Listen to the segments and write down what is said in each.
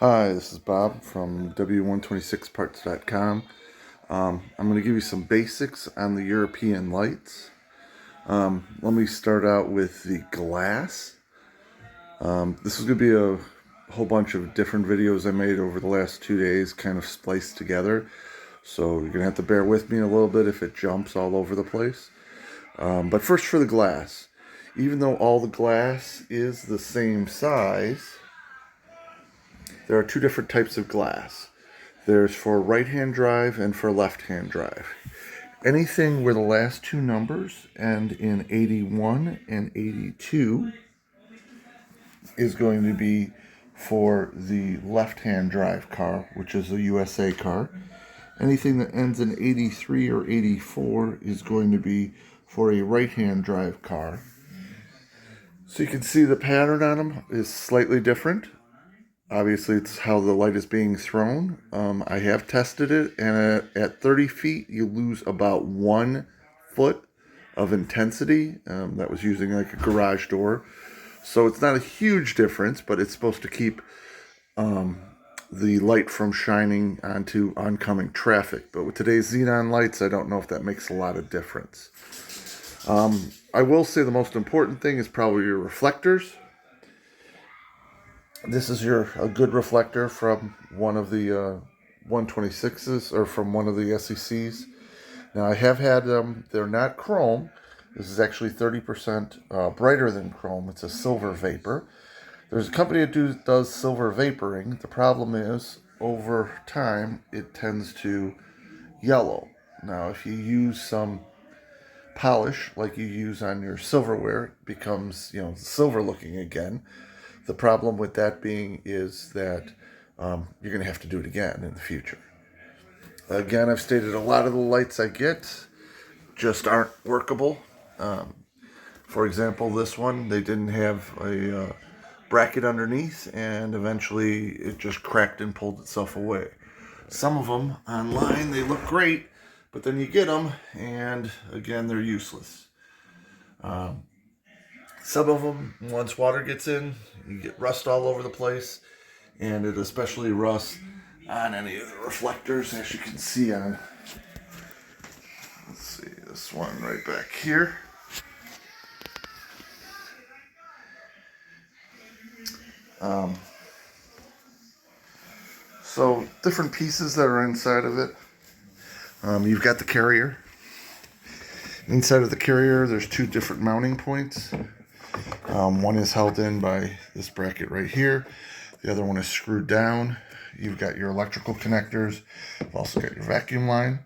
Hi, this is Bob from w126parts.com. I'm going to give you some basics on the European lights. Let me start out with the glass. This is going to be a whole bunch of different videos I made over the last 2 days, kind of spliced together. So you're going to have to bear with me a little bit if it jumps all over the place. But first for the glass. Even though all the glass is the same size, there are two different types of glass. There's for right-hand drive and for left-hand drive. Anything where the last two numbers end in 81 and 82 is going to be for the left-hand drive car, which is a USA car. Anything that ends in 83 or 84 is going to be for a right-hand drive car. So you can see the pattern on them is slightly different. Obviously, it's how the light is being thrown. I have tested it, and at 30 feet, you lose about 1 foot of intensity. That was using like a garage door. So it's not a huge difference, but it's supposed to keep the light from shining onto oncoming traffic. But with today's xenon lights, I don't know if that makes a lot of difference. I will say the most important thing is probably your reflectors. This is a good reflector from one of the 126s or from one of the SECs. Now I have had them, they're not chrome. This is actually 30% brighter than chrome. It's a silver vapor. There's a company that does silver vaporing. The problem is, over time, it tends to yellow. Now if you use some polish like you use on your silverware, it becomes, silver looking again. The problem with that being is that you're going to have to do it again in the future. Again, I've stated a lot of the lights I get just aren't workable. For example, this one, they didn't have a bracket underneath, and eventually it just cracked and pulled itself away. Some of them online, they look great, but then you get them, and again, they're useless. Some of them, once water gets in, you get rust all over the place, and it especially rusts on any of the reflectors, as you can see on, let's see, this one right back here. So different pieces that are inside of it. You've got the carrier. Inside of the carrier, there's two different mounting points. One is held in by this bracket right here. The other one is screwed down. You've got your electrical connectors. You've also got your vacuum line.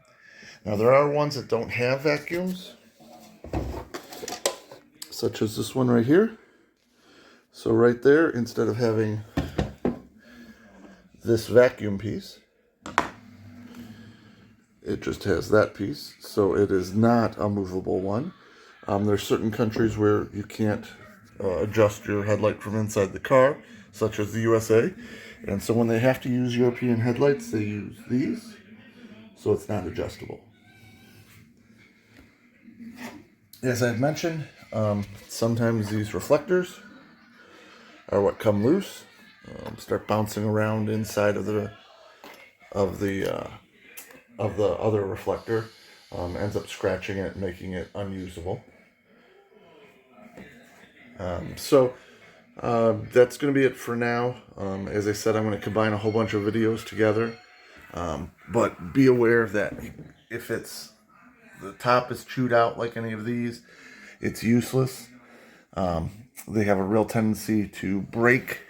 Now there are ones that don't have vacuums, such as this one right here. So right there, instead of having this vacuum piece, it just has that piece. So it is not a movable one. There's certain countries where you can't adjust your headlight from inside the car, such as the USA. And so when they have to use European headlights, they use these, so it's not adjustable. As I've mentioned, sometimes these reflectors are what come loose, start bouncing around inside of the other reflector, ends up scratching it, making it unusable. That's going to be it for now. As I said, I'm going to combine a whole bunch of videos together. But be aware that if the top is chewed out like any of these, it's useless. They have a real tendency to break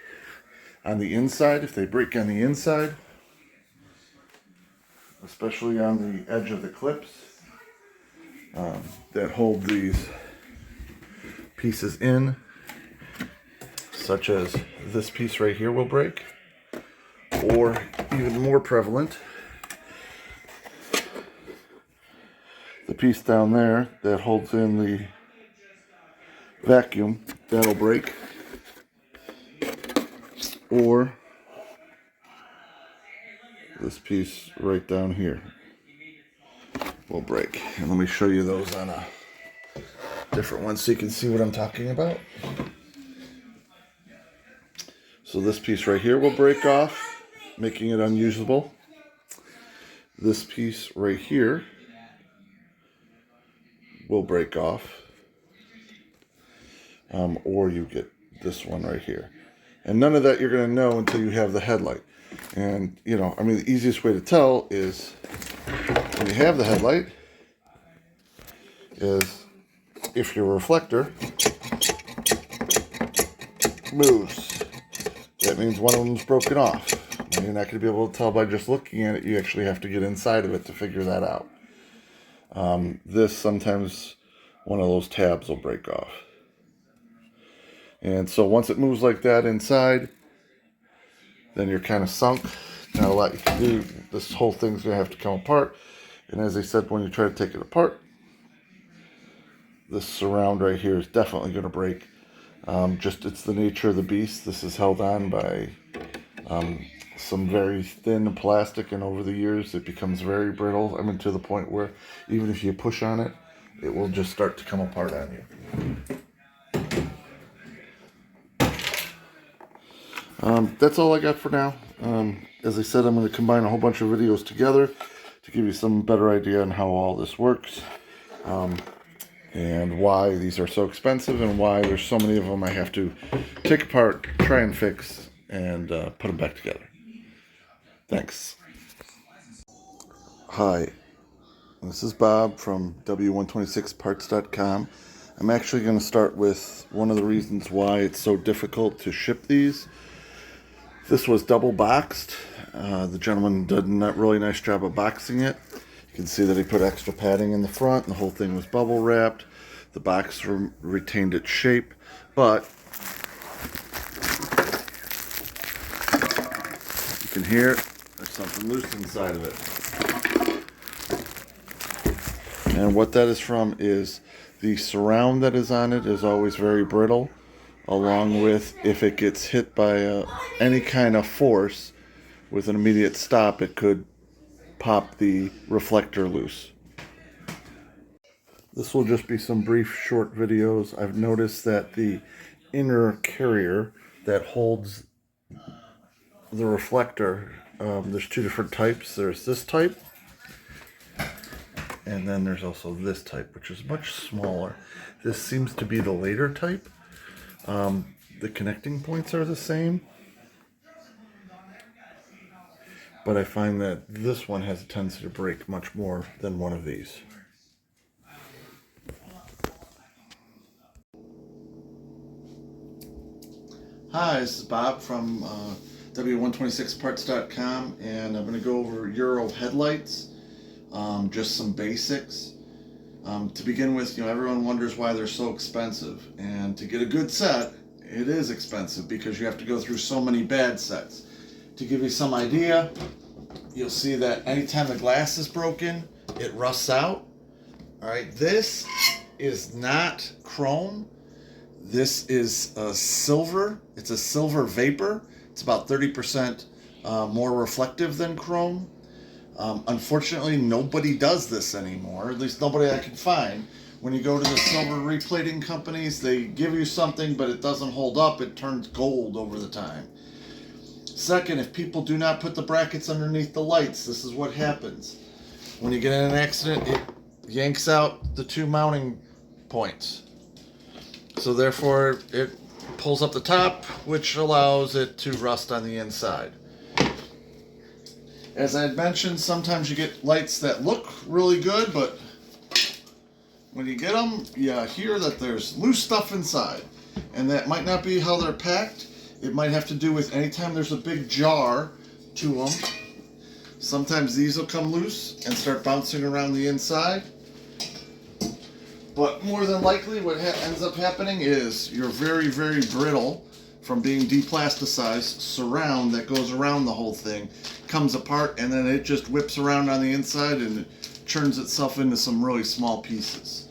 on the inside. If they break on the inside, especially on the edge of the clips that hold these pieces in, such as this piece right here will break, or even more prevalent, the piece down there that holds in the vacuum, that'll break, or this piece right down here will break. And let me show you those on a different one so you can see what I'm talking about. So this piece right here will break off. making it unusable. This piece right here will break off, or you get this one right here. And none of that you're going to know until you have the headlight. And, you know, I mean, the easiest way to tell is when you have the headlight is if your reflector moves. That means one of them's broken off. And you're not going to be able to tell by just looking at it. You actually have to get inside of it to figure that out. This, sometimes one of those tabs will break off. And so once it moves like that inside, then you're kind of sunk. Not a lot you can do. This whole thing's going to have to come apart. And as I said, when you try to take it apart, this surround right here is definitely going to break. Just it's the nature of the beast. This is held on by some very thin plastic, and over the years it becomes very brittle. I mean, to the point where even if you push on it, it will just start to come apart on you. That's all I got for now. As I said, I'm going to combine a whole bunch of videos together to give you some better idea on how all this works. And why these are so expensive, and why there's so many of them I have to take apart, try and fix, and put them back together. Thanks. Hi, this is Bob from w126parts.com. I'm actually going to start with one of the reasons why it's so difficult to ship these. This was double boxed. The gentleman did a really nice job of boxing it. You can see that he put extra padding in the front, and the whole thing was bubble wrapped. The box retained its shape, but you can hear there's something loose inside of it. And what that is from is the surround that is on it is always very brittle, along with if it gets hit by any kind of force with an immediate stop, it could pop the reflector loose. This will just be some brief short videos. I've noticed that the inner carrier that holds the reflector, there's two different types. There's this type, and then there's also this type, which is much smaller. This seems to be the later type. The connecting points are the same, but I find that this one has a tendency to break much more than one of these. Hi, this is Bob from w126parts.com, and I'm going to go over Euro headlights, just some basics. To begin with, you know, everyone wonders why they're so expensive, and to get a good set, it is expensive because you have to go through so many bad sets. To give you some idea, you'll see that anytime the glass is broken, it rusts out. All right, this is not chrome. This is a silver. It's a silver vapor. It's about 30% more reflective than chrome. Unfortunately, nobody does this anymore, at least nobody I can find. When you go to the silver replating companies, they give you something, but it doesn't hold up. It turns gold over the time. Second, if people do not put the brackets underneath the lights, this is what happens. When you get in an accident, it yanks out the two mounting points. So therefore, it pulls up the top, which allows it to rust on the inside. As I had mentioned, sometimes you get lights that look really good, but when you get them, you hear that there's loose stuff inside. And that might not be how they're packed. It might have to do with anytime there's a big jar to them. Sometimes these will come loose and start bouncing around the inside. But more than likely what ends up happening is you're very, very brittle from being deplasticized. Surround that goes around the whole thing comes apart, and then it just whips around on the inside and it churns itself into some really small pieces.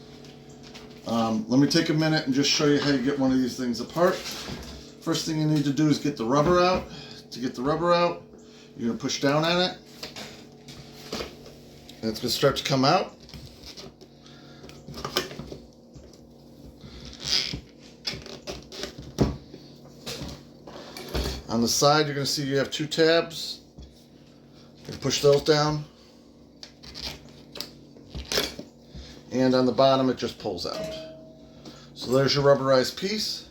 Let me take a minute and just show you how you get one of these things apart. First thing you need to do is get the rubber out. To get the rubber out, you're going to push down on it, and it's going to start to come out. On the side, you're going to see you have two tabs. And push those down. And on the bottom, it just pulls out. So there's your rubberized piece.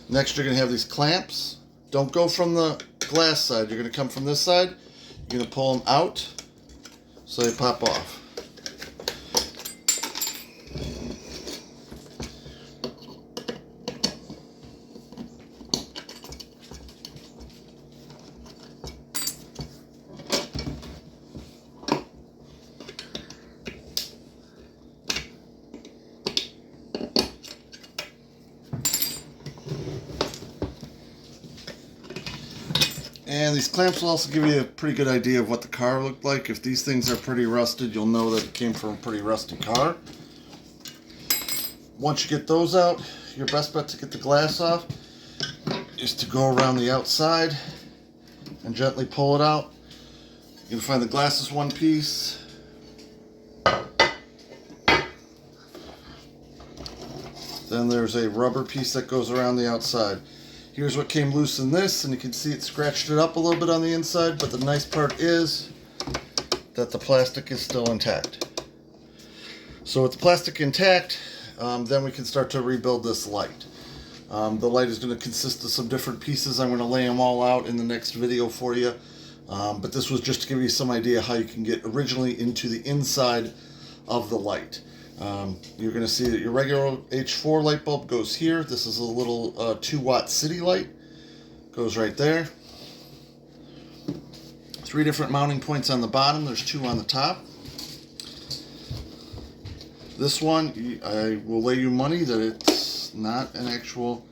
Next, you're going to have these clamps. Don't go from the glass side. You're going to come from this side. You're going to pull them out so they pop off. And these clamps will also give you a pretty good idea of what the car looked like. If these things are pretty rusted, you'll know that it came from a pretty rusty car. Once you get those out, your best bet to get the glass off is to go around the outside and gently pull it out. You can find the glass is one piece. Then there's a rubber piece that goes around the outside. Here's what came loose in this, and you can see it scratched it up a little bit on the inside, but the nice part is that the plastic is still intact. So with the plastic intact, then we can start to rebuild this light. The light is going to consist of some different pieces. I'm going to lay them all out in the next video for you. But this was just to give you some idea how you can get originally into the inside of the light. You're going to see that your regular H4 light bulb goes here. This is a little 2-watt city light. Goes right there. 3 different mounting points on the bottom. There's 2 on the top. This one, I will lay you money that it's not an actual...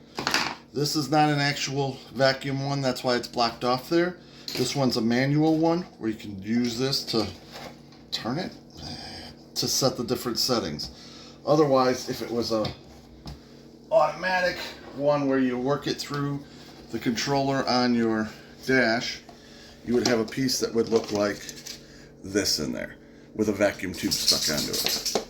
This is not an actual vacuum one. That's why it's blocked off there. This one's a manual one where you can use this to turn it to set the different settings. Otherwise, if it was a automatic one where you work it through the controller on your dash, you would have a piece that would look like this in there with a vacuum tube stuck onto it.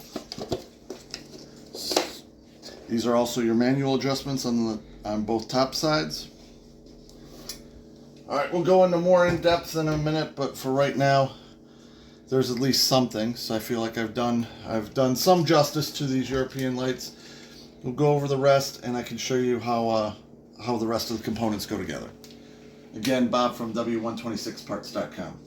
These are also your manual adjustments on both top sides. Alright, we'll go into more in depth in a minute, but for right now, there's at least something, so I feel like I've done some justice to these European lights. We'll go over the rest, and I can show you how the rest of the components go together. Again, Bob from w126parts.com.